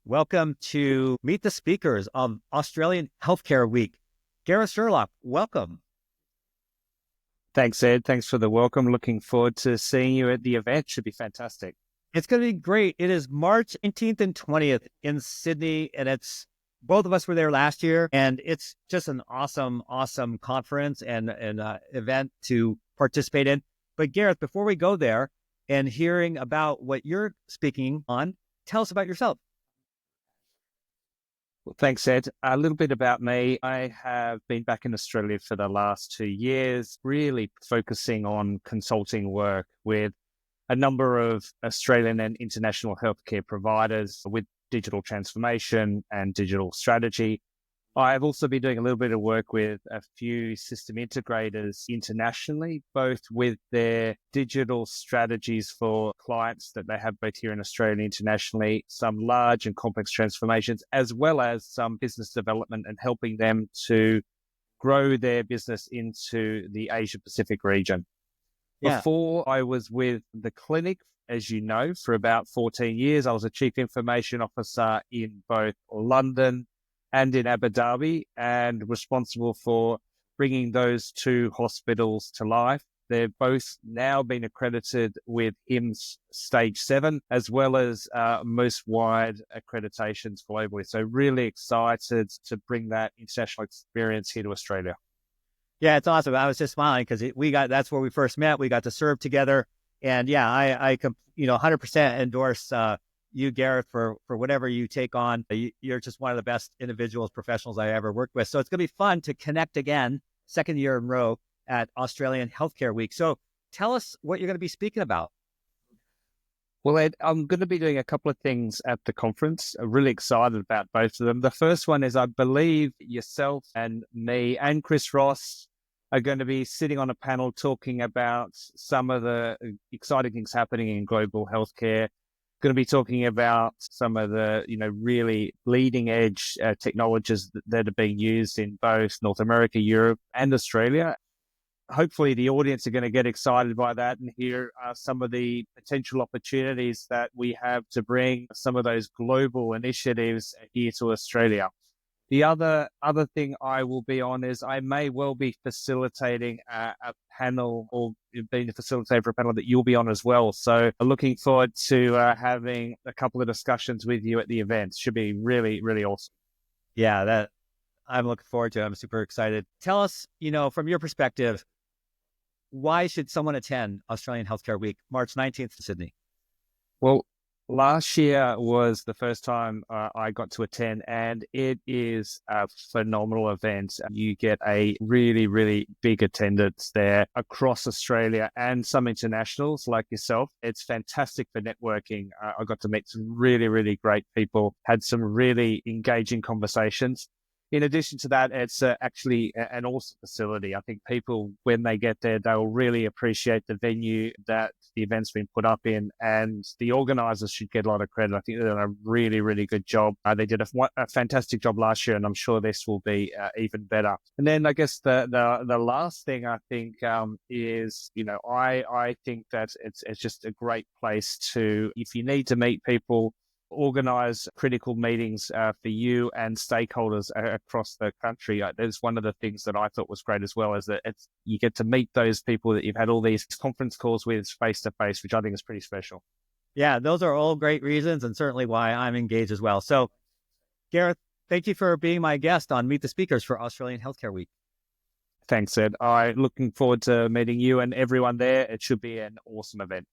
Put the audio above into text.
Welcome to Meet the Speakers of Australian Healthcare Week. Gareth Sherlock, welcome. Thanks, Ed. Thanks for the welcome. Looking forward to seeing you at the event. Should be fantastic. It's going to be great. It is March 18th and 20th in Sydney, and it's both of us were there last year, and it's just an awesome conference and event to participate in. But Gareth, before we go there and hearing about what you're speaking on, tell us about yourself. Well, thanks, Ed. A little bit about me. I have been back in Australia for the last 2 years, really focusing on consulting work with a number of Australian and international healthcare providers with digital transformation and digital strategy. I've also been doing a little bit of work with a few system integrators internationally, both with their digital strategies for clients that they have both here in Australia and internationally, some large and complex transformations, as well as some business development and helping them to grow their business into the Asia Pacific region. Yeah. Before I was with the clinic, as you know, for about 14 years, I was a chief information officer in both London and in Abu Dhabi, and responsible for bringing those two hospitals to life. They've both now been accredited with HIMSS Stage 7, as well as most wide accreditations globally. So really excited to bring that international experience here to Australia. Yeah, it's awesome. I was just smiling because that's where we first met. We got to serve together. And yeah, I 100% endorse you, Gareth, for whatever you take on. You're just one of the best individuals, professionals I ever worked with. So it's going to be fun to connect again, second year in a row at Australian Healthcare Week. So tell us what you're going to be speaking about. Well, Ed, I'm going to be doing a couple of things at the conference. I'm really excited about both of them. The first one is I believe yourself and me and Chris Ross are going to be sitting on a panel talking about some of the exciting things happening in global healthcare. Going to be talking about some of the, really leading edge technologies that are being used in both North America, Europe, and Australia. Hopefully the audience are going to get excited by that and hear some of the potential opportunities that we have to bring some of those global initiatives here to Australia. The other thing I will be on is I may well be facilitating a panel or being a facilitator for a panel that you'll be on as well. So looking forward to having a couple of discussions with you at the event. Should be really, really awesome. Yeah, that I'm looking forward to. I'm super excited. Tell us, from your perspective, why should someone attend Australian Healthcare Week, March 19th in Sydney? Well, last year was the first time I got to attend, and it is a phenomenal event. You get a really, really big attendance there across Australia and some internationals like yourself. It's fantastic for networking. I got to meet some really, really great people, had some really engaging conversations. In addition to that, it's actually an awesome facility. I think people, when they get there, they'll really appreciate the venue that the event's been put up in, and the organisers should get a lot of credit. I think they've done a really, really good job. They did a fantastic job last year, and I'm sure this will be even better. And then I guess the last thing I think is, I think that it's just a great place to, if you need to meet people, organize critical meetings for you and stakeholders across the country. That's one of the things that I thought was great as well, is that you get to meet those people that you've had all these conference calls with face to face, which I think is pretty special. Yeah, those are all great reasons and certainly why I'm engaged as well. So, Gareth, thank you for being my guest on Meet the Speakers for Australian Healthcare Week. Thanks, Ed. I'm looking forward to meeting you and everyone there. It should be an awesome event.